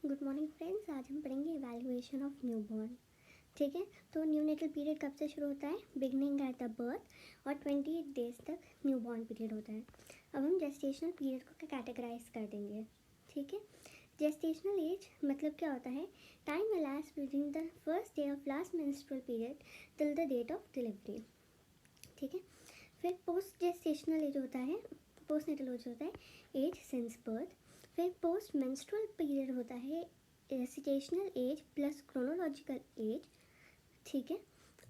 Good morning friends. आज हम पढ़ेंगे इवैल्यूएशन ऑफ न्यूबॉर्न। ठीक है, तो न्यूनेटल पीरियड कब से शुरू होता है? बिगनिंग एट द बर्थ और 28 डेज तक न्यूबॉर्न पीरियड होता है। अब हम जेस्टेशनल पीरियड को कैटेगराइज कर देंगे। ठीक है, जेस्टेशनल एज मतलब क्या होता है? Time elapsed between the first day of last menstrual period till the date of delivery. ठीक है, फिर पोस्ट जेस्टेशनल एज होता है, पोस्ट नेटल एज होता है एज सिंस बर्थ। फिर पोस्ट मेंस्ट्रुअल पीरियड होता है gestational age plus chronological age. ठीक है,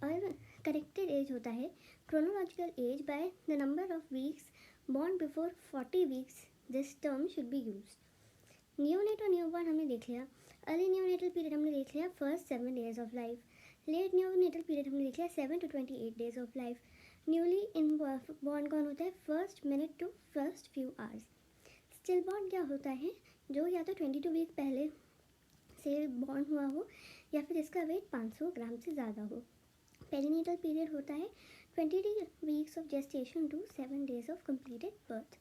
और करेक्टेड एज होता है chronological age by the number of weeks born before 40 weeks. This term should be used. Neonate और न्यूबॉर्न हमने देख लिया। अर्ली न्यूनेटल पीरियड हमने देख लिया first 7 days of life. Late neonatal period हमने देख लिया 7 to 28 days of life. Newly in born कौन होता है? First minute to first few hours. Still born क्या होता है? जो या तो 22 वीक पहले से बॉर्न हुआ हो या फिर इसका वेट 500 ग्राम से ज़्यादा हो। पेरिनेटल पीरियड होता है 20 weeks of gestation to 7 days of completed birth.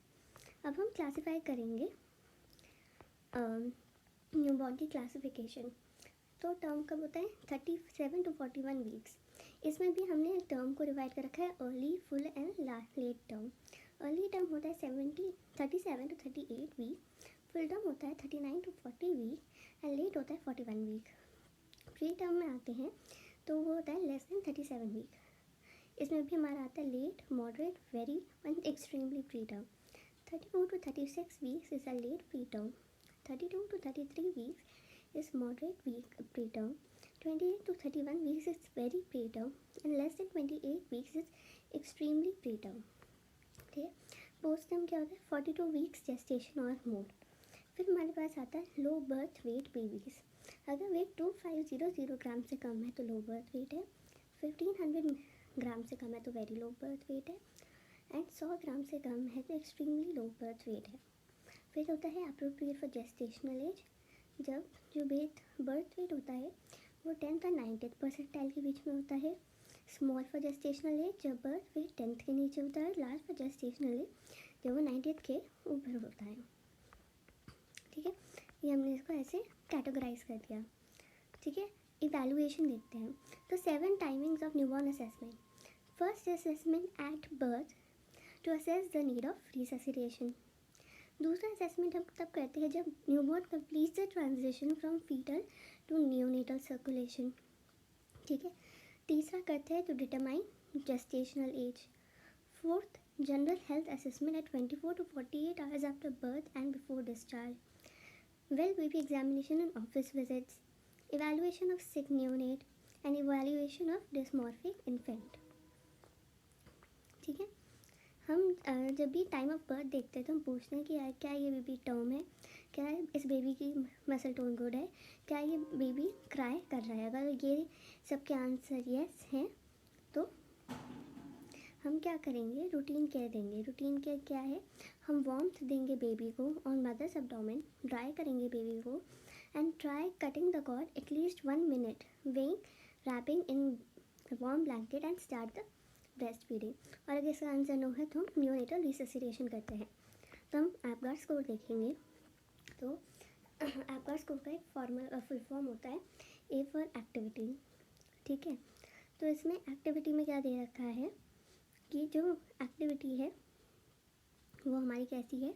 अब हम क्लासीफाई करेंगे न्यूबॉर्न की क्लासिफिकेशन। तो टर्म कब होता है? 37 to 41 वीक्स। इसमें भी हमने टर्म को डिवाइड कर रखा है early, full and let term. Early term होता है 37 to 38 वीक। फुल टर्म होता है 39 to 40 वीक एंड लेट होता है 41 वीक। प्री टर्म में आते हैं तो वो होता है लेस देन 37 वीक। इसमें भी हमारा आता है late, moderate, very and extremely preterm. 34 to 36 weeks is a late preterm. 32 to 33 weeks is moderate week preterm. 28 to 31 weeks is very preterm and less than 28 weeks is extremely preterm. ठीक है, post term क्या होता है? 42 weeks gestation और मोर। फिर हमारे पास आता है लो बर्थ वेट बेबीज। अगर वेट 2500 ग्राम से कम है तो लो बर्थ वेट है, 1500 ग्राम से कम है तो वेरी लो बर्थ वेट है एंड 100 ग्राम से कम है तो एक्सट्रीमली लो बर्थ वेट है। फिर होता है अप्रोप्रिएट फॉर जेस्टेशनल एज। जब जो बर्थ वेट होता है वो 10th और 90th परसेंटाइल के बीच में होता है। स्मॉल फॉर जेस्टेशनल एज जब बर्थ वेट 10th के नीचे होता है। लार्ज फॉर जेस्टेशनल एज जब वो 90th के ऊपर होता है। ठीक है, ये हमने इसको ऐसे कैटेगराइज कर दिया। ठीक है, इवैल्यूएशन देखते हैं। तो 7 timings of newborn assessment. First assessment at birth to assess the need of resuscitation. दूसरा असेसमेंट हम तब करते हैं जब newborn completes the transition from fetal to neonatal circulation. ठीक है, तीसरा करते हैं to determine gestational age. Fourth, general health assessment at 24 to 48 hours after birth and before discharge. Well baby examination and office visits, evaluation of sick neonate and evaluation of dysmorphic infant. ठीक है, हम जब भी time of birth देखते हैं तो हम पूछते हैं कि यार क्या ये बेबी टर्म है, क्या इस बेबी की मसल टोन गुड है, क्या ये बेबी क्राई कर रहा है। अगर ये सबके आंसर यस हैं तो हम क्या करेंगे? रूटीन केयर देंगे। रूटीन केयर क्या है? हम वार्मथ देंगे बेबी को और मदर्स एब्डोमेन, ड्राई करेंगे बेबी को and try cutting the cord at least 1 minute, weighing, wrapping in warm blanket and start the breast feeding. और अगर इसका आंसर नो है तो हम न्यूनेटल रिससिटेशन करते हैं। तो हम एपगार स्कोर देखेंगे। तो एपगार स्कोर का एक फुल फॉर्म होता है ए फॉर एक्टिविटी। ठीक है, तो इसमें एक्टिविटी में क्या दे रखा है कि जो एक्टिविटी है वो हमारी कैसी है?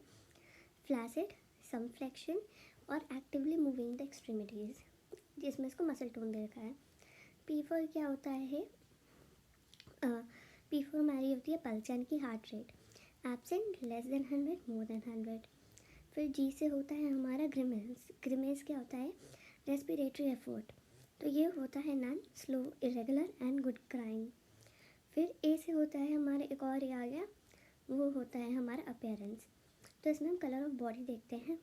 फ्लैसिड, सम फ्लेक्शन और एक्टिवली मूविंग द एक्सट्रीमिटीज़, जिसमें इसको मसल टोन दे रखा है। पी फॉर क्या होता है? पी फॉर हमारी होती है पल्स यानी कि heart rate. Absent, less than 100, more than 100। फिर जी से होता है हमारा ग्रिमेस। ग्रिमेस क्या होता है? Respiratory effort. तो ये होता है none, slow, irregular and good crying. फिर ए से होता है हमारा एक और ए आ गया, वो होता है हमारा अपेयरेंस। तो इसमें हम कलर ऑफ बॉडी देखते हैं।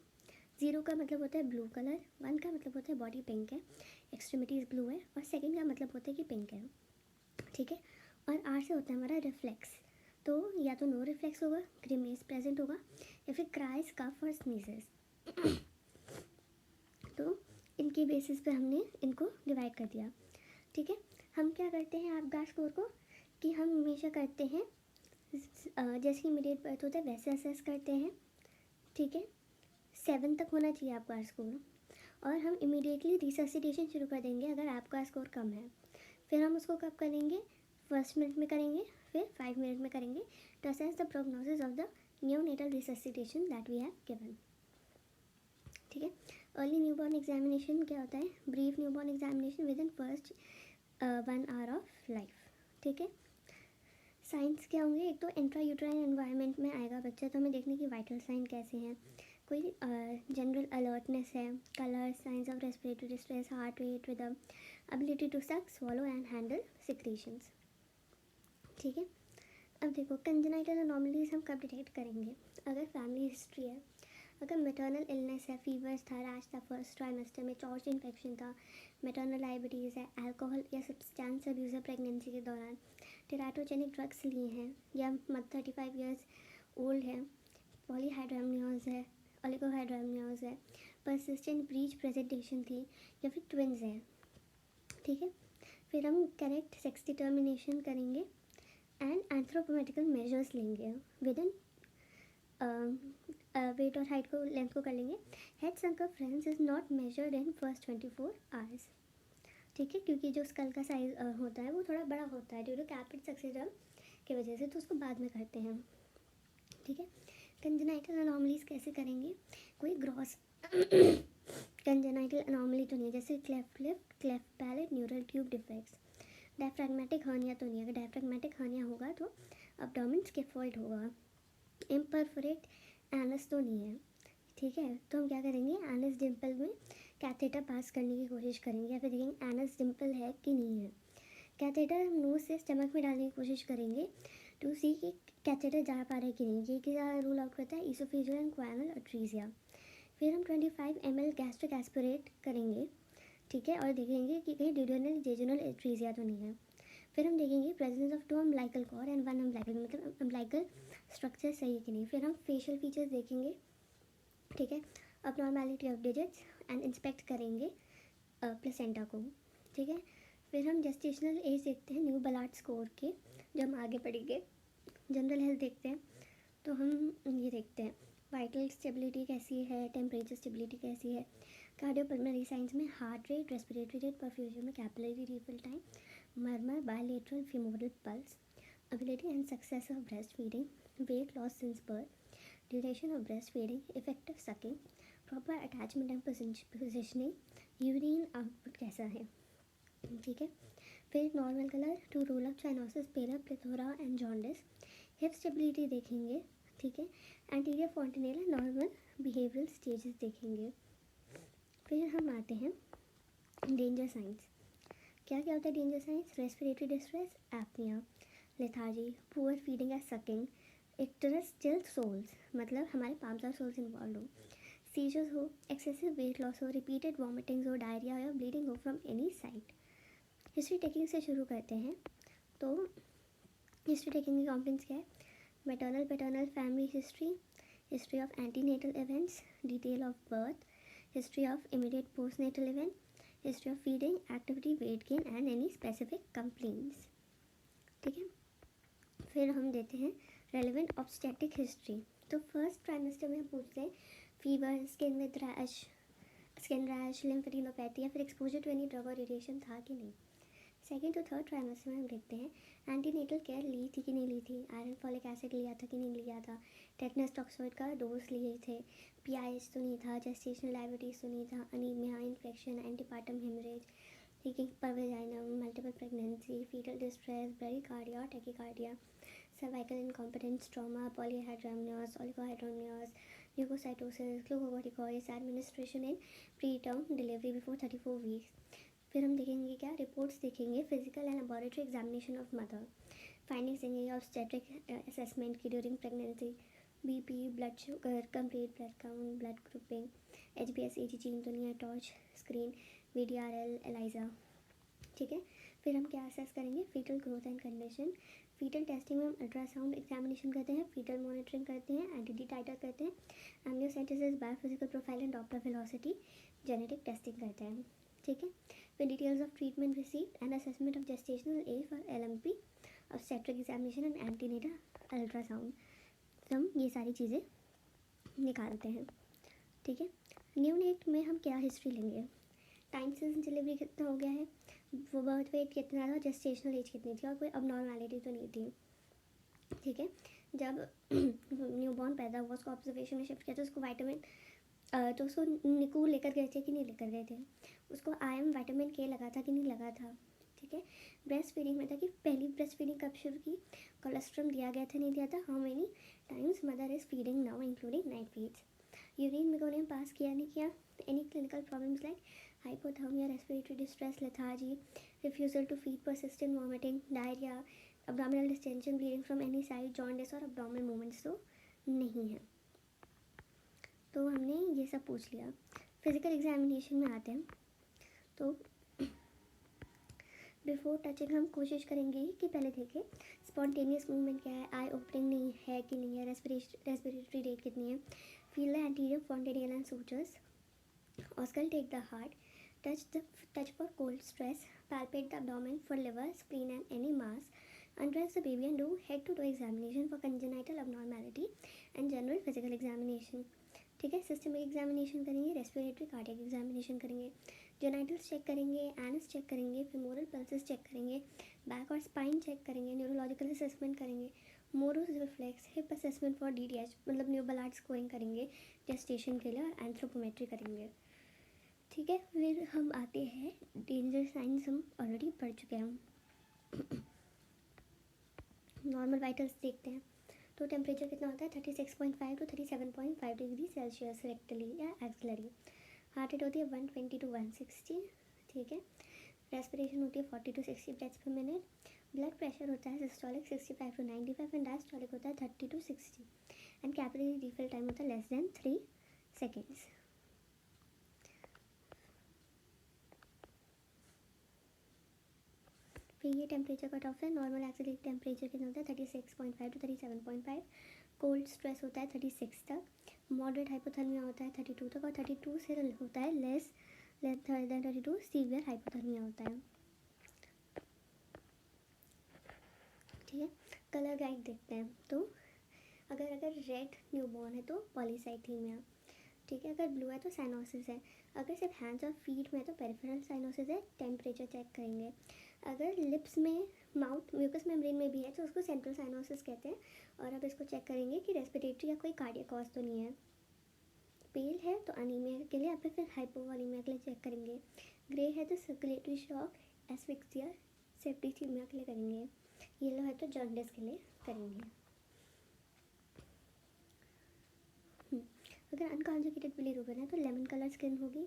0 का मतलब होता है ब्लू कलर, 1 का मतलब होता है बॉडी पिंक है, एक्सट्रीमिटीज़ ब्लू है और सेकंड का मतलब होता है कि पिंक है। ठीक है, और आर से होता है हमारा रिफ्लेक्स। तो या तो नो रिफ्लेक्स होगा, ग्रिमेस प्रेजेंट होगा, या फिर क्राइज, कफ और स्नीजेस। तो इनकी बेसिस पे हमने इनको डिवाइड कर दिया। ठीक है, हम क्या करते हैं एपगार स्कोर को कि हम हमेशा करते हैं जैसे इमीडिएट बर्थ होता है वैसे असेस करते हैं। ठीक है, 7 तक होना चाहिए एपगार स्कोर। और हम इमीडिएटली रिससिटेशन शुरू कर देंगे अगर आपका स्कोर कम है। फिर हम उसको कब करेंगे, 1 मिनट में करेंगे, फिर 5 मिनट में करेंगे, to assess the prognosis of the neonatal resuscitation that we have given. ठीक है। अर्ली न्यूबॉर्न एग्जामिनेशन क्या होता है, brief newborn examination within first 1 hour of life. ठीक है। साइंस क्या होंगे, एक तो इंट्रा यूट्राइन एनवायरनमेंट में आएगा बच्चा, तो हमें देखने की वाइटल साइन कैसे हैं, कोई जनरल अलर्टनेस है, colour, signs of respiratory distress, heart rate, rhythm, ability to suck, swallow and handle secretions. ठीक है। अब देखो कंजेनाइटल एनोमलीज हम कब डिटेक्ट करेंगे, अगर फैमिली हिस्ट्री है, अगर मेटर्नल इलनेस है, फीवर था, रैश था फर्स्ट ट्राइमेस्टर में, चॉर्च इन्फेक्शन था, मेटर्नल डायबिटीज़ है, अल्कोहल या सब्सटेंस अब्यूज़ है प्रेगनेंसी के दौरान, टेराटोजेनिक ड्रग्स लिए हैं, या 35 ईयर्स ओल्ड है, पॉलीहाइड्रामनियोज है, ओलिगोहाइड्रामनियोज है, परसिस्टेंट ब्रीच प्रेजेंटेशन थी, या फिर ट्विन्स है। ठीक है। फिर हम करेक्ट सेक्स डिटर्मिनेशन करेंगे एंड एंथ्रोपोमेट्रिकल मेजर्स लेंगे विद इन वेट और हाइट को, लेंथ को कर लेंगे। Head circumference is not measured in first 24 hours. ठीक है, क्योंकि जो स्कल का साइज होता है वो थोड़ा बड़ा होता है ड्यू टू कैपिड सक्सीडम की वजह से, तो उसको बाद में करते हैं। ठीक है। कंजेनाइटल अनोमलीज कैसे करेंगे, कोई ग्रॉस कंजेनाइटल अनोमली तो नहीं है, जैसे cleft lip, cleft palate, neural tube defects. Diaphragmatic hernia तो नहीं है, अगर डायफ्रैग्मेटिक हर्निया होगा तो अब्डोमेन स्किफॉइड होगा। इम्परफोरेट एनस तो नहीं है। ठीक है, तो हम क्या करेंगे, एनस डिम्पल में कैथेटर पास करने की कोशिश करेंगे, या फिर देखेंगे एनस डिम्पल है कि नहीं है। कैथेटर हम नोज से स्टमक में डालने की कोशिश करेंगे टू सी कि कैथेटर जा पा रहा है कि नहीं। ये क्या रूल आउट करता है, ईसोफेजियल एंड क्वानल अट्रीजिया। फिर हम 25 ml गैस्ट्रिक एस्पिरेट करेंगे। ठीक है, और देखेंगे कि कहीं ड्यूडेनल जेजुनल एट्रीजिया तो नहीं है। फिर हम देखेंगे presence of 2 umbilical cord and 1 umbilical, मतलब अम्बिलिकल स्ट्रक्चर सही है कि नहीं। फिर हम फेशियल फीचर्स देखेंगे। ठीक है, अबनॉर्मैलिटी ऑफ डिजिट्स एंड इंस्पेक्ट करेंगे प्लेसेंटा को। ठीक है। फिर हम जेस्टेशनल एज देखते हैं न्यू बलाट स्कोर के, जब हम आगे पढ़ेंगे। जनरल हेल्थ देखते हैं, तो हम ये देखते हैं वाइटल स्टेबिलिटी कैसी है, टेम्परेचर स्टेबिलिटी कैसी है, कार्डियोपल्मोनरी साइंस में heart rate, respiratory rate, perfusion में capillary refill time, murmur, bilateral femoral pulse, ability and success of breastfeeding, weight loss since birth, duration of breastfeeding, effective sucking, proper attachment and positioning, urine output कैसा है। ठीक है। फिर normal colour to rule of cyanosis, pallor, plethora and jaundice. Hip stability देखेंगे। ठीक है। Anterior fontanelle normal behavioural stages देखेंगे। फिर हम आते हैं डेंजर साइंस। क्या क्या होता है danger science, respiratory distress, apnoea, lethargy, poor feeding या सकिंग, इक्टरस स्टिल सोल्स, मतलब हमारे पाम्स और सोल्स इन्वॉल्व हो, सीजर्स हो, एक्सेसिव वेट लॉस हो, रिपीटेड वॉमिटिंग्स हो, डायरिया या ब्लीडिंग हो from any side. History taking से शुरू करते हैं। तो हिस्ट्री टेकिंग की कॉम्पोनेंट्स क्या है, maternal paternal family history, history of antenatal events, detail of birth, history of immediate postnatal event, history of feeding, activity, weight gain and any specific complaints. ठीक है। फिर हम देते हैं रेलेवेंट ऑब्स्टेट्रिक हिस्ट्री। तो फर्स्ट ट्राइमेस्टर में हम पूछते हैं fever, skin with rash, skin rash, lymphadenopathy या फिर एक्सपोजर टू एनी ड्रग और रेडिएशन था कि नहीं। सेकेंड टू थर्ड ट्राइमेस्टर में हम देखते हैं एंटीनेटल केयर ली थी कि नहीं ली थी, आयरन फॉलिक एसिड लिया था कि नहीं लिया था, टेटनस टॉक्सोइड का डोज लिए थे, PIH तो नहीं था, जेस्टेशनल डायबिटीज़ तो नहीं था, anaemia, infection, antepartum haemorrhage, leaking per vaginum, multiple pregnancy, foetal distress, bradycardia, tachycardia, cervical incompetence, trauma, polyhydramnios, oligohydramnios, leucocytosis, glucocorticoids, administration in preterm delivery before 34 weeks. फिर हम देखेंगे क्या, रिपोर्ट्स देखेंगे, physical and laboratory examination of mother, findings देंगे obstetric assessment की during pregnancy, BP, blood sugar, complete blood count, blood grouping, HbS, AG gene तो नहीं है, टॉर्च स्क्रीन, VDRL, एलाइजा। ठीक है। फिर हम क्या असेस करेंगे, fetal growth and condition. Fetal testing में हम अल्ट्रासाउंड एग्जामिनेशन करते हैं, फीटल मॉनिटरिंग करते हैं, एंटिटी टाइटर करते हैं, amniocentesis, biophysical profile and Doppler velocity, genetic testing करते हैं। ठीक है। फिर details of treatment receive and assessment of gestational age for LMP, obstetric examination and antenatal ultrasound. तो हम ये सारी चीज़ें निकालते हैं। ठीक है। न्यूनेट में हम क्या हिस्ट्री लेंगे, टाइम सिंस डिलीवरी कितना हो गया है, वो बर्थ वेट कितना था, जेस्टेशनल एज कितनी थी, और कोई अबनॉर्मैलिटी तो नहीं थी। ठीक है, जब न्यूबॉर्न पैदा हुआ उसको ऑब्जर्वेशन में शिफ्ट किया तो उसको विटामिन तो उसको निकू लेकर गए थे कि नहीं लेकर गए थे, उसको आयरन विटामिन के लगा था कि नहीं लगा था। ठीक है, ब्रेस्ट फीडिंग में था कि पहली ब्रेस्ट फीडिंग कब शुरू की, कोलेस्ट्रॉल दिया गया था नहीं दिया था, how many times mother is feeding now including night feeds, urine meconium pass किया नहीं किया, any clinical problems like hypothermia, respiratory distress, lethargy, refusal to feed, persistent vomiting, diarrhea, abdominal distension, bleeding from any side, jaundice और abdominal movements तो नहीं है। तो हमने ये सब पूछ लिया। फिजिकल एग्जामिनेशन में आते हैं तो बिफोर टचिंग हम कोशिश करेंगे कि पहले देखें स्पॉन्टेनियस मूवमेंट क्या है, आई ओपनिंग नहीं है कि नहीं है, रेस्पिरेटरी रेट कितनी है, feel the anterior fontanelle and sutures, auscultate the heart, touch for cold stress, palpate the abdomen for liver, spleen and any mass, undress the baby and do head to toe examination for congenital abnormality and general physical examination। ठीक है, systemic examination करेंगे, respiratory cardiac examination करेंगे, genitals check करेंगे, anus check करेंगे, femoral pulses check करेंगे, back और spine check करेंगे, neurological assessment करेंगे, morose reflex, hip assessment for DDH मतलब न्यू बलाड स्कोरिंग करेंगे जेस्टेशन के लिए, और एंथ्रोपोमेट्री करेंगे। ठीक है, फिर हम आते हैं डेंजर साइंस, हम ऑलरेडी पढ़ चुके हैं। नॉर्मल वाइटल्स देखते हैं तो टेम्परेचर कितना होता है 36.5 to 37.5 डिग्री सेल्सियस रेक्टली या एक्सलरी, हार्ट रेट होती है 120 to 160। ठीक है, रेस्पिरेशन होती है 40 to 60 ब्रेथ्स पर मिनट, ब्लड प्रेशर होता है सिस्टोलिक 65 to 95 एंड डायस्टोलिक होता है 30 to 60 and capillary refill time होता है लेस देन 3 सेकेंड्स। फिर ये टेम्परेचर कट ऑफ है, नॉर्मल एक्सिलेट टेम्परेचर कितना होता है 36.5 to 37.5, कोल्ड स्ट्रेस होता है 36 तक, मॉडरेट हाइपोथर्मिया होता है 32 तक, और 32 से होता है लेस देन 32 सीवियर हाइपोथर्मिया होता है। ठीक है, कलर गाइड देखते हैं तो अगर रेड न्यूबॉर्न है तो पॉलीसाइथीमिया। ठीक है, अगर ब्लू है तो साइनोसिस है, अगर सिर्फ हैंड्स और फीट में है तो पेरिफेरल साइनोसिस है, टेम्परेचर चेक करेंगे, अगर लिप्स में माउथ म्यूकस मेम्ब्रेन में भी है तो उसको सेंट्रल साइनोसिस कहते हैं, और अब इसको चेक करेंगे कि रेस्पिरेटरी या कोई कार्डियक कॉज तो नहीं है, पेल है तो अनीमिया के लिए, या फिर हाइपोवॉलीमिया के लिए चेक करेंगे, ग्रे है तो सर्कुलेटरी शॉक, एस्फिक्सिया, सेप्टिसीमिया के लिए करेंगे, येलो है तो जॉन्डिस के लिए करेंगे। अगर अनकॉन्जुगेटेड बिलीरुबिन है तो लेमन कलर स्किन होगी,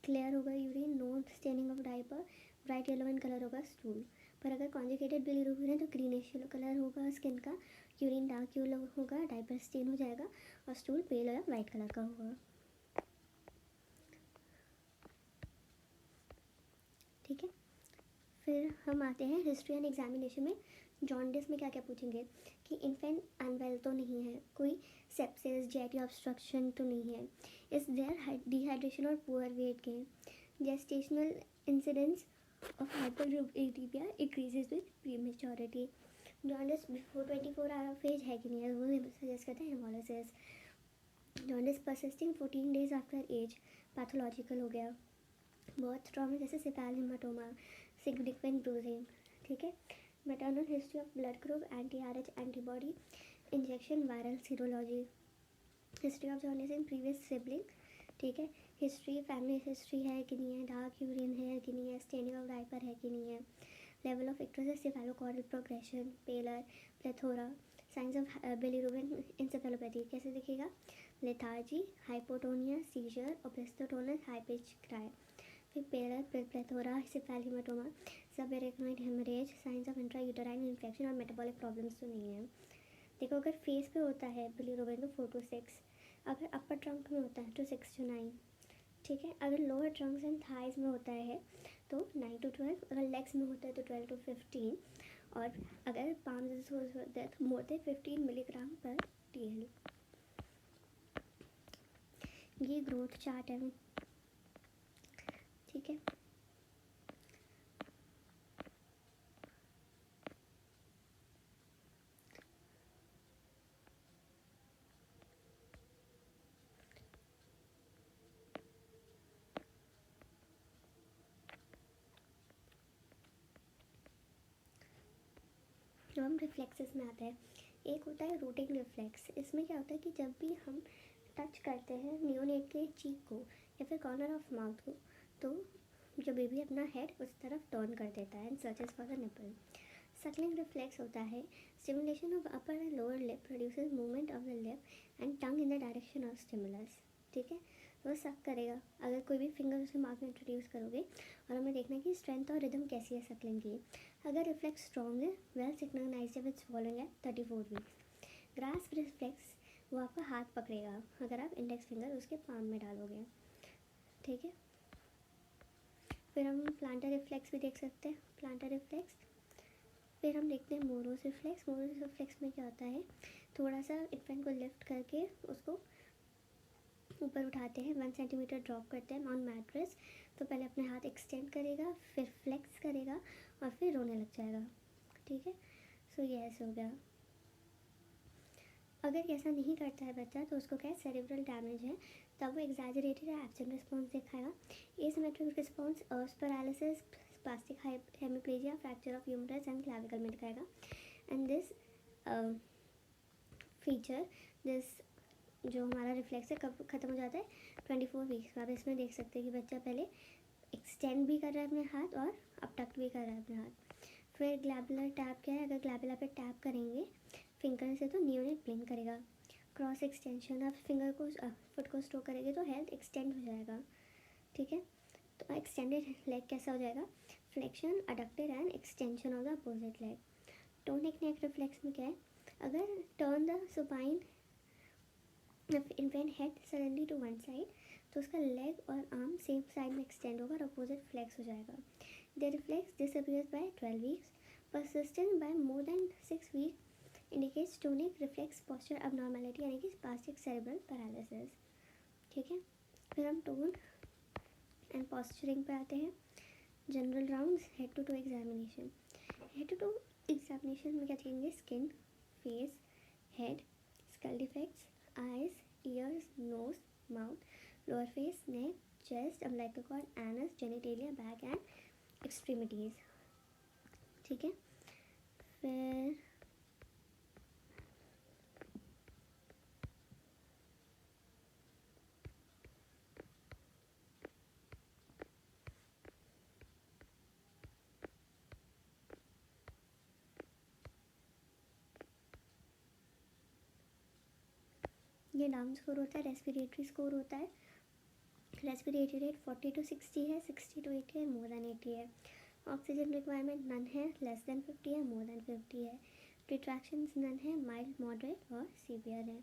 क्लियर होगा urine, no staining of diaper, bright yellow in colour होगा स्टूल। पर अगर कॉन्जुगेटेड बिलीरुबिन है तो ग्रीनिश येलो कलर होगा स्किन का, यूरिन डार्क येलो होगा, डायपर स्टेन हो जाएगा, और स्टूल पेल या वाइट कलर का होगा। ठीक है, फिर हम आते हैं हिस्ट्री एंड एग्जामिनेशन में। जॉन्डिस में क्या क्या पूछेंगे कि इन्फेंट अनवेल तो नहीं है, कोई सेप्सिस जेट या ऑब्स्ट्रक्शन तो नहीं है, इज देयर डिहाइड्रेशन और poor weight gain, gestational incidence of hyperlipidemia increases with prematurity, jaundice before 24 hour of age है कि नहीं है, वो सजेस्ट करते हैं haemolysis, jaundice persisting 14 days after age pathological हो गया, बहुत ट्रॉमा जैसे सिफाल हेमाटोमा, सिग्निफिकेंट ब्रूजिंग। ठीक है, maternal history of blood group, anti-RH antibody, injection, viral serology, history of jaundice in previous sibling. ठीक है, हिस्ट्री फैमिली हिस्ट्री है कि नहीं है, डार्क यूरिन है कि नहीं है, स्टेनिंग ऑफ डायपर है कि नहीं है, level of icterus, cephalocaudal progression, pallor, plethora, signs of bilirubin encephalopathy कैसे दिखेगा, lethargy, hypotonia, seizure, opisthotonus, high pitch cry. फिर pallor, plethora, cephalhaematoma, subarachnoid haemorrhage, signs of intrauterine infection और metabolic problems तो नहीं है। देखो, अगर face पे होता है बिलीरुबिन तो 4 to 6, अगर अपर ट्रंक में होता है तो 6 to 9। ठीक है, अगर लोअर ट्रंक्स एंड थाइज में होता है तो 9 to 12, अगर लेग्स में होता है तो 12 to 15, और अगर पाम्स होता है तो मोर देन 15 मिलीग्राम पर DL। ये ग्रोथ चार्ट है। ठीक है, जो हम रिफ्लेक्सेस में आता है, एक होता है रूटिंग रिफ्लेक्स। इसमें क्या होता है कि जब भी हम टच करते हैं नियोनेट के चीक को या फिर कॉर्नर ऑफ माउथ को, तो जो बेबी अपना हेड उस तरफ टर्न कर देता है and searches for the nipple. Suckling reflex होता है stimulation of upper and lower lip produces movement of the lip and tongue in the direction of stimulus. ठीक है, तो वो सक करेगा। अगर कोई भी फिंगर उसे माउथ में इंट्रोड्यूस करोगे और हमें देखना है कि स्ट्रेंथ और रिदम कैसी है सकलिंग की। अगर रिफ्लेक्स स्ट्रॉन्ग है, well signalised with swallowing at 34 weeks. Grasp reflex, वो आपका हाथ पकड़ेगा अगर आप इंडेक्स फिंगर उसके पाम में डालोगे। ठीक है, फिर हम प्लांटर रिफ्लेक्स भी देख सकते हैं। प्लांटर रिफ्लेक्स, फिर हम देखते हैं मोरोस रिफ्लेक्स। मोरोस रिफ्लेक्स में क्या होता है, थोड़ा सा इन्फेंट को लिफ्ट करके उसको ऊपर उठाते हैं, 1 सेंटीमीटर ड्रॉप करते हैं ऑन मैट्रेस। तो पहले अपने हाथ एक्सटेंड करेगा, फिर फ्लेक्स करेगा और फिर रोने लग जाएगा। ठीक है, सो ये ऐसे हो गया। अगर ऐसा नहीं करता है बच्चा तो उसको क्या है, सेरेब्रल डैमेज है, तब वो एग्जैजरेटेड या एब्सेंट रिस्पॉन्स दिखाएगा। Asymmetric response paralysis, spastic hemiplegia, fracture of humerus and clavicle में दिखाएगा। एंड दिस फीचर, दिस जो हमारा रिफ्लेक्स है कब ख़त्म हो जाता है, 24 वीक्स। आप इसमें देख सकते हैं कि बच्चा पहले एक्सटेंड भी कर रहा है अपने हाथ और अपटक्ट भी कर रहा है अपने हाथ। फिर ग्लैबुलर टैप क्या है, अगर ग्लैबुला पे टैप करेंगे फिंगर से तो नियोनेट ब्लिंक करेगा। क्रॉस एक्सटेंशन, आप फिंगर को फुट को स्ट्रोक करेंगे तो हेल्थ एक्सटेंड हो जाएगा। ठीक है, तो एक्सटेंडेड लेग कैसा हो जाएगा, flexion, adducted and extension of the opposite leg. Tonic neck reflex में क्या है, अगर turn the supine infant head suddenly to one side, तो उसका लेग और आर्म सेम साइड में एक्सटेंड होगा और अपोजिट फ्लेक्स हो जाएगा। The reflex disappears by 12 weeks. Persistent by more than 6 week indicates tonic reflex posture abnormality, यानी कि स्पास्टिक सेरेब्रल पैरालिसिस। ठीक है, फिर हम टोन एंड पोस्चरिंग पे आते हैं। General rounds, head to toe examination. Head to toe examination में क्या चेंगे, skin, face, head, skull defects, eyes, ears, nose, mouth, lower face, neck, chest, umbilical cord, anus, genitalia, back and extremities। ठीक है, फिर ये डाउन स्कोर होता है, respiratory score होता है। रेस्पिरेटरी रेट 40 to 60 है, 60 to 80 है, मोर देन 80 है। ऑक्सीजन रिक्वायरमेंट नन है, लेस देन 50 है, मोर देन 50 है। रिट्रैक्शंस नन है, माइल्ड, मॉडरेट और सीवियर है।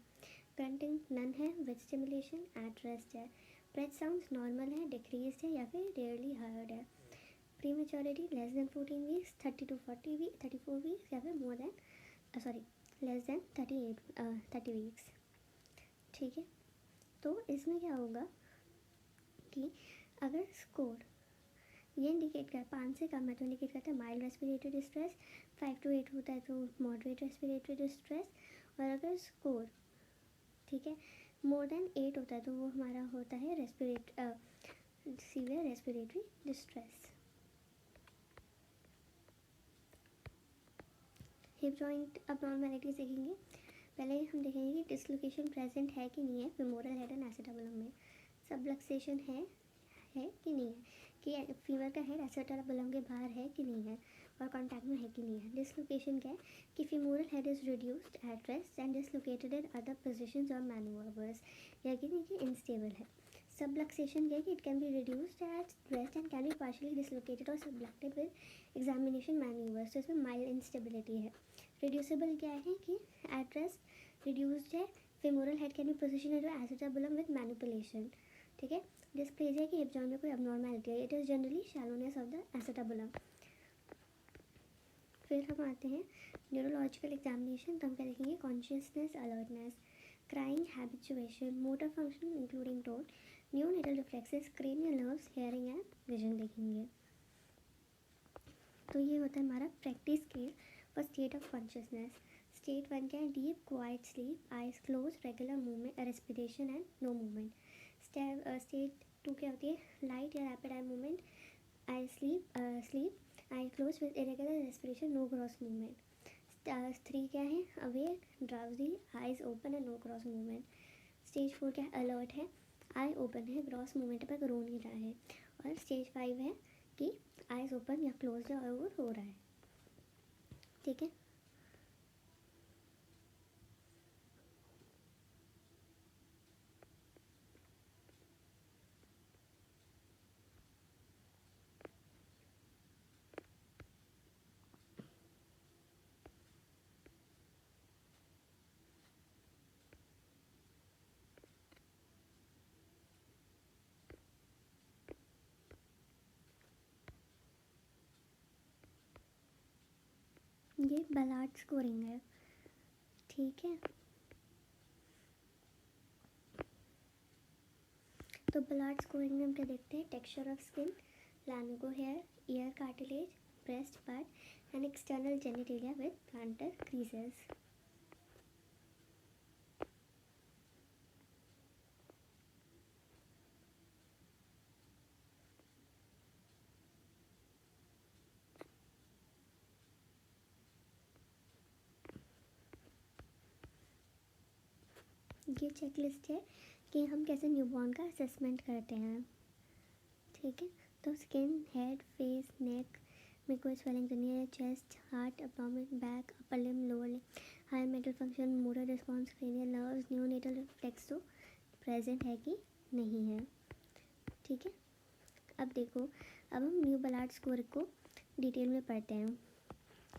ग्रंटिंग नन है, विद स्टिमुलेशन एट रेस्ट है। ब्रेथ साउंड्स नॉर्मल है, डिक्रीज है या फिर रेयरली हर्ड है। Pre maturity less than 14 weeks, 30 to 34 weeks या फिर more than less than 30 weeks. ठीक है, तो इसमें क्या होगा कि अगर स्कोर ये इंडिकेट कर 5 से कम है तो इंडिकेट करता है माइल्ड रेस्पिरेटरी डिस्ट्रेस, 5 to 8 होता है तो मॉडरेट रेस्पिरेटरी डिस्ट्रेस, और अगर स्कोर ठीक है मोर देन 8 होता है तो वो हमारा होता है severe respiratory distress. Hip joint abnormalities देखेंगे। पहले हम देखेंगे कि डिसलोकेशन प्रेजेंट है कि नहीं है फेमोरल हेड एंड एसिटाबुलम में। सबलक्सेशन है कि नहीं है, कि फीवर का हेड एसिटाबुलम के बाहर है कि नहीं है और कॉन्टैक्ट में है कि नहीं है। डिसलोकेशन क्या है कि femoral head is reduced at rest and dislocated in other positions और मैनूवर्स, या कि नहीं कि इनस्टेबल है। सबलक्सेशन क्या है कि it can be reduced at rest and can be partially dislocated और सबलक्टेड विद एग्जामिनेशन मैनूवर्स, तो इसमें माइल्ड इंस्टेबिलिटी है। रिड्यूसिबल क्या है कि एट रेस्ट रिड्यूस्ड है, femoral head can be position into acetabulum with manipulation. ठीक है, डिस्प्लेजिया कि हिप जॉइंट में कोई अबनॉर्मैलिटी है, it is generally shallowness of the acetabulum. फिर हम आते हैं न्यूरोलॉजिकल एग्जामिनेशन, तो हम क्या देखेंगे, consciousness, alertness, crying, habituation, motor function including tone, neonatal reflexes, cranial nerves, hearing and vision देखेंगे। तो ये होता है हमारा practice case for state of consciousness. State 1 क्या है, deep quiet sleep, eyes close, regular movement, respiration and no movement. State 2 क्या होती है, लाइट या rapid eye movement, eye sleep, eye close with irregular respiration, no gross movement. 3 क्या है, awake, drowsy, eyes open and no gross movement. Stage 4 क्या है, alert है, eye open है, क्रॉस मूवमेंट पर रो नहीं रहा है। और स्टेज 5 है कि आइज ओपन या क्लोज है और वो रो रहा है। ठीक है, ये बलार्ड स्कोरिंग है। ठीक है, तो बलार्ड स्कोरिंग में हम क्या देखते हैं, texture of skin, lanugo hair, ear cartilage, breast part and external genitalia with plantar creases. ये चेकलिस्ट है कि हम कैसे न्यूबॉर्न का असेसमेंट करते हैं। ठीक है, तो स्किन, हेड, फेस, नेक में कोई स्वेलिंग तो नहीं है, chest, heart, abdomen, back, upper limb, lower limb, higher mental function, motor response, cranial nerves, neonatal reflex तो प्रेजेंट है कि नहीं है। ठीक है, अब देखो, अब हम न्यू बलार्ड स्कोर को डिटेल में पढ़ते हैं।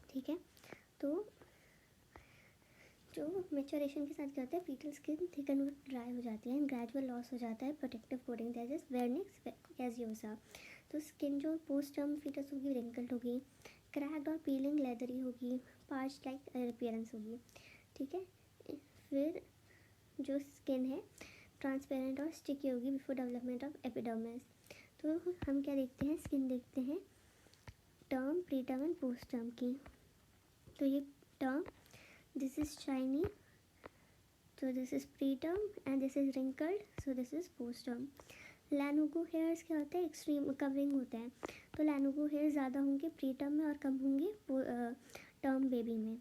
ठीक है, तो जो मेचोरेशन के साथ क्या होता है, फीटल स्किन थिकन और ड्राई हो जाती है एंड ग्रेजुअल लॉस हो जाता है प्रोटेक्टिव कोटिंग दैट इज वेर्निक्स गैसियोसा। तो स्किन जो पोस्ट टर्म फीटस होगी रिंकल्ड होगी, क्रैक्ड और पीलिंग लेदरी होगी, पार्च लाइक अपीयरेंस होगी। ठीक है, फिर जो स्किन है ट्रांसपेरेंट और स्टिकी होगी बिफोर डेवलपमेंट ऑफ एपिडर्मिस। तो हम क्या देखते हैं, स्किन देखते हैं term, pre term and post term की। तो ये term, this is shiny, so this is preterm and this is wrinkled, so this is postterm. Lanugo hairs क्या होता है, एक्सट्रीम कवरिंग होता है। तो लैनुगो हेयर ज़्यादा होंगे प्रीटर्म में और कम होंगे टर्म बेबी में।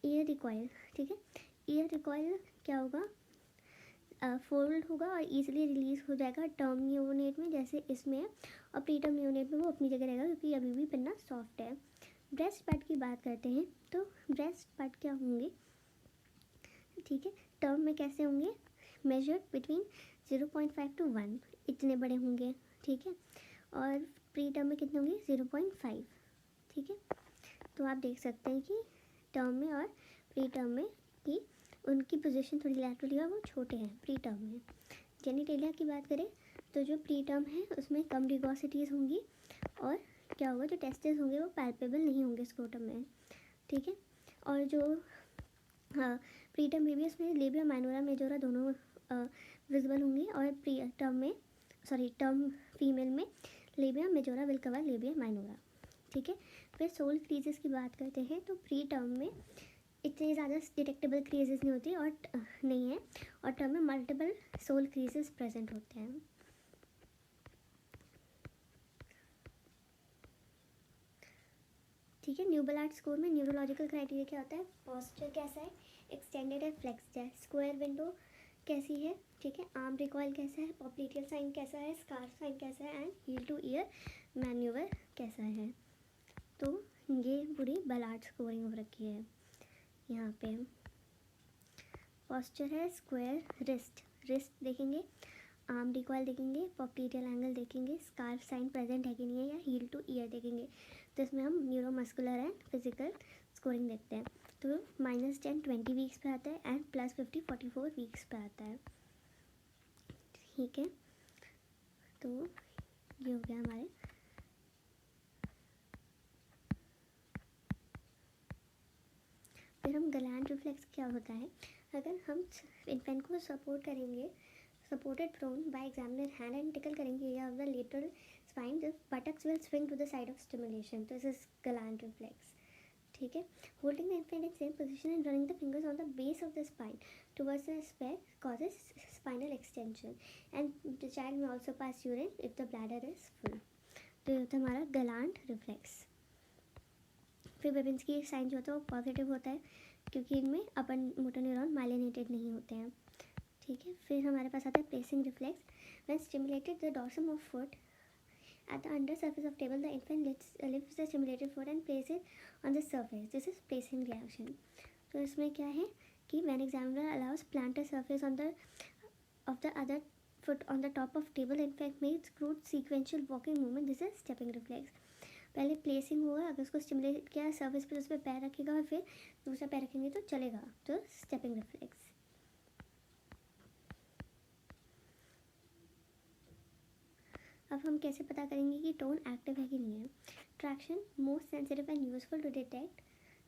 ईयर रिकॉयल, ठीक है, ईयर रिकॉयल क्या होगा, फोल्ड होगा और ईजिली रिलीज हो जाएगा टर्म न्यूनेट में जैसे इसमें है, और प्रीटर्म न्यूनेट में वो अपनी जगह रहेगा क्योंकि अभी भी पन्ना सॉफ्ट है। ब्रेस्ट पार्ट की बात करते हैं, तो ब्रेस्ट पार्ट क्या होंगे, ठीक है, टर्म में कैसे होंगे, मेजर्ड बिटवीन 0.5 to 1 इतने बड़े होंगे। ठीक है, और प्री टर्म में कितने होंगे, 0.5। ठीक है, तो आप देख सकते हैं कि टर्म में और प्री टर्म में कि उनकी पोजीशन थोड़ी लैटरली और वो छोटे हैं प्री टर्म में। जेनिटेलिया की बात करें तो जो प्री टर्म है उसमें कम रिगोसिटीज़ होंगी और क्या होगा, जो टेस्टिस होंगे वो पैल्पेबल नहीं होंगे स्क्रोटम में। ठीक है, और जो प्री टर्म बेबी उसमें लेबिया माइनोरा मेजोरा दोनों विजिबल होंगी, और प्री टर्म में टर्म फीमेल में labia majora will cover labia minora. ठीक है, फिर सोल क्रीजेस की बात करते हैं, तो प्री टर्म में इतने ज़्यादा डिटेक्टेबल क्रीजेस नहीं होती और नहीं है, और टर्म में मल्टीपल सोल क्रीजेस प्रेजेंट होते हैं। ठीक है, न्यू बलार्ड स्कोर में न्यूरोलॉजिकल क्राइटेरिया क्या होता है, पोस्चर कैसा है, एक्सटेंडेड है, फ्लेक्स्ड है, स्क्वायर विंडो कैसी है, ठीक है, आर्म रिकॉयल कैसा है, पॉप्लिटियल साइन कैसा है, स्कार्फ साइन कैसा है, and heel to ear manoeuvre कैसा है। तो ये पूरी बलार्ड स्कोरिंग हो रखी है। यहाँ पे पोस्चर है स्क्वायर, रिस्ट देखेंगे, आर्म रिकॉयल देखेंगे, पॉप्लिटियल एंगल देखेंगे, स्कार्फ साइन प्रेजेंट है कि नहीं है, या हील टू ईयर देखेंगे। तो इसमें हम न्यूरोमस्कुलर एंड फिजिकल स्कोरिंग देखते हैं। तो -10 20 वीक्स पे आता है एंड +50 44 वीक्स पे आता है। ठीक है, तो ये हो गया हमारे। फिर हम गलैंड रिफ्लेक्स क्या होता है, अगर हम इन्फेंट को सपोर्ट करेंगे, supported prone by examiner hand and tickle करेंगे या of the lateral spine, the buttocks will swing to the side of stimulation, तो दिस इज गलैंड रिफ्लेक्स। ठीक है, holding the infant in same position and running the fingers on the base of the spine towards the spine causes spinal extension and the child may also pass urine if the bladder is full। तो ये होता है हमारा गलैंड reflex. फिर Babinski sign जो होता है वो पॉजिटिव होता है क्योंकि इनमें अपर मोटर न्यूरॉन माइलिनेटेड नहीं होते हैं, ठीक है। फिर हमारे पास आता है placing reflex. When stimulated the dorsum of foot at the under surface of table, the infant lifts the stimulated foot and places it on the surface. This is placing reaction. तो इसमें क्या है कि when examiner allows plantar surface on the of the other foot on the top of table, infant makes crude sequential walking movement. This is stepping reflex. पहले placing होगा, अगर उसको stimulate किया सर्फेस पर, उस पर पैर रखेगा और फिर दूसरा पैर रखेंगे तो चलेगा, तो स्टेपिंग रिफ्लेक्स। अब हम कैसे पता करेंगे कि टोन एक्टिव है कि नहीं है? Traction most sensitive and useful to detect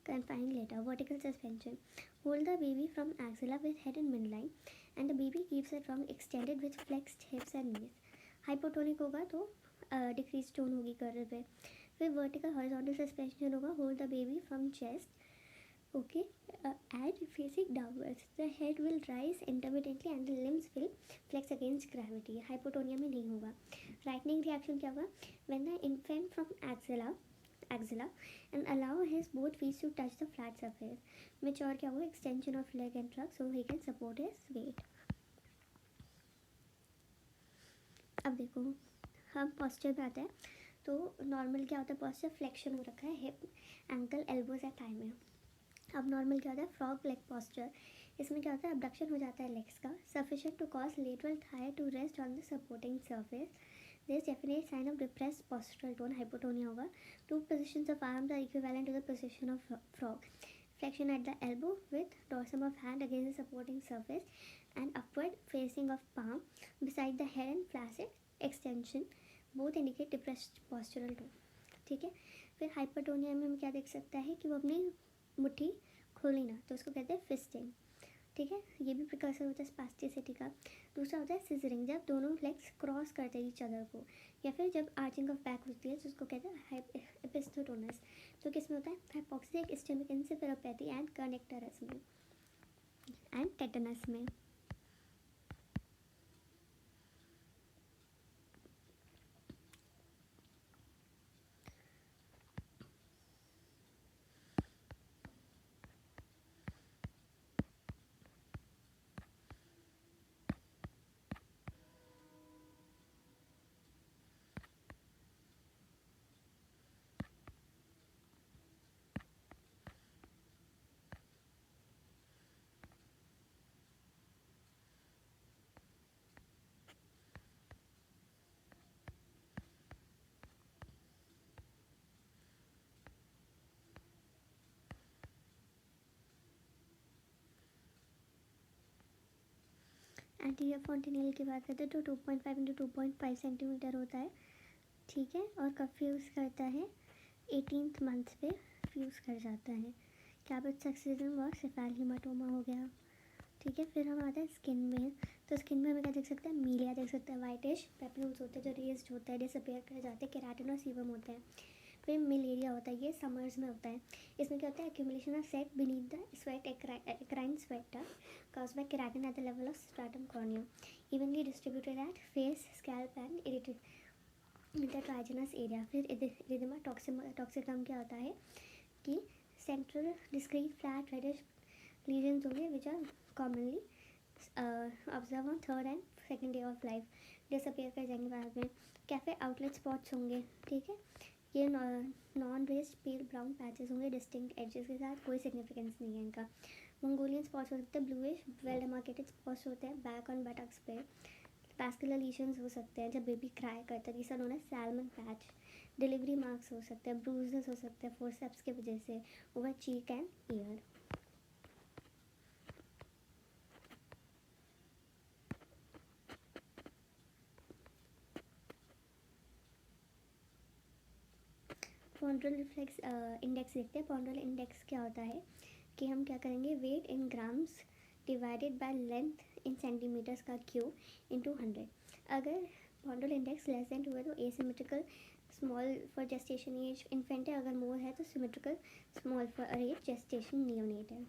confining later. Vertical suspension. Hold the baby from axilla with head in midline and the baby keeps the trunk extended with flexed hips and knees. Hypotonic होगा तो decrease tone होगी curve पे। फिर vertical horizontal suspension होगा, hold the baby from chest, okay, and facing downwards. The head will rise intermittently and the limbs will flex against gravity. Hypotonia में नहीं होगा। Lightning reaction क्या होगा? When the infant from axilla and allow his both feet to touch the flat surface. Mature क्या होगा? Extension of leg and trunk so he can support his weight. अब देखो हम पॉस्चर पे आते हैं, तो नॉर्मल क्या होता है? पॉस्चर फ्लेक्शन हो रखा है हिप, एंकल, एल्बोज या थाई में। अब नॉर्मल क्या होता है? Frog leg posture. इसमें क्या होता है? अबडक्शन हो जाता है लेग्स का, sufficient to cause lateral thigh to rest on the supporting surface. This definite sign of depressed postural tone, hypotonia होगा। Two positions of arms are equivalent to the position of frog. Flexion at the elbow with dorsum of hand against the supporting surface and upward facing of palm beside the head and flaccid extension both indicate depressed postural tone, ठीक है। फिर hypertonia में हम क्या देख सकता है कि वो अपनी मुट्ठी खोली ना, तो उसको कहते हैं फिस्टिंग, ठीक है। ये भी प्रिकर्सर होता है स्पास्टिसिटी का। दूसरा होता है सिजरिंग, जब दोनों लेग्स क्रॉस करते हैं ईच अदर को, या फिर जब आर्चिंग ऑफ बैक होती है तो उसको कहते हैं एपिस्थोटोनस। तो किस में होता है? हाइपोक्सिक, इस्चेमिक एन्सेफेलोपैथी एंड कर्नेक्टरस में एंड टेटनस में। एंटीरियर फॉन्टेनियल की बात करते हैं तो 2.5 इंटू 2.5 सेंटीमीटर होता है, ठीक है। और कब फ्यूज़ करता है? 18th मंथ पे फ्यूज़ कर जाता है। कैबेट सक्सीजन और सेफाल हेमाटोमा हो गया, ठीक है। फिर हम आते हैं स्किन में, तो स्किन में हमें क्या देख सकते हैं? मीलिया देख सकते हैं, वाइटिश पेप्यूल्स होते हैं जो रेस्ड होता है, डिसअपेयर कर जाते हैं, केराटिन और सीबम होते हैं। फिर मिलेरिया होता है, ये समर्स में होता है। इसमें क्या होता है? Accumulation of set beneath the sweat eccrine sweater caused by keratin at the level of stratum corneum, evenly distributed at face, scalp and intertriginous area. फिर erythema toxicum क्या होता है कि central discrete flat reddish lesions होंगे which are commonly observed on third and second day of life, disappear कर जाएंगे बाद में। कैफे आउटलेट स्पॉट्स होंगे, ठीक है। ये नॉन रेस्ड पेल ब्राउन पैचेस होंगे डिस्टिंक्ट एजेस के साथ, कोई सिग्निफिकेंस नहीं है इनका। मंगोलियन स्पॉट्स हो सकते हैं, ब्लूइश वेल डेमार्केटेड स्पॉट्स होते हैं बैक ऑन बटक्स पे। पैस्कुलर लीशंस हो सकते हैं जब बेबी क्राई करता है, जिसका नोन है सैल्मन पैच। डिलीवरी मार्क्स हो सकते हैं, ब्रूजेस हो सकते हैं फोर्सेप्स की वजह से over cheek and ear. Ponderal reflex index देखते हैं। पॉन्ड्रल इंडेक्स क्या होता है कि हम क्या करेंगे? Weight in grams divided by length in centimetres का क्यूब इंटू 100। अगर पॉन्ड्रल इंडेक्स लेस देन 2 है तो asymmetrical small for gestation age infant है, अगर मोर है तो symmetrical small for age gestation neonate है।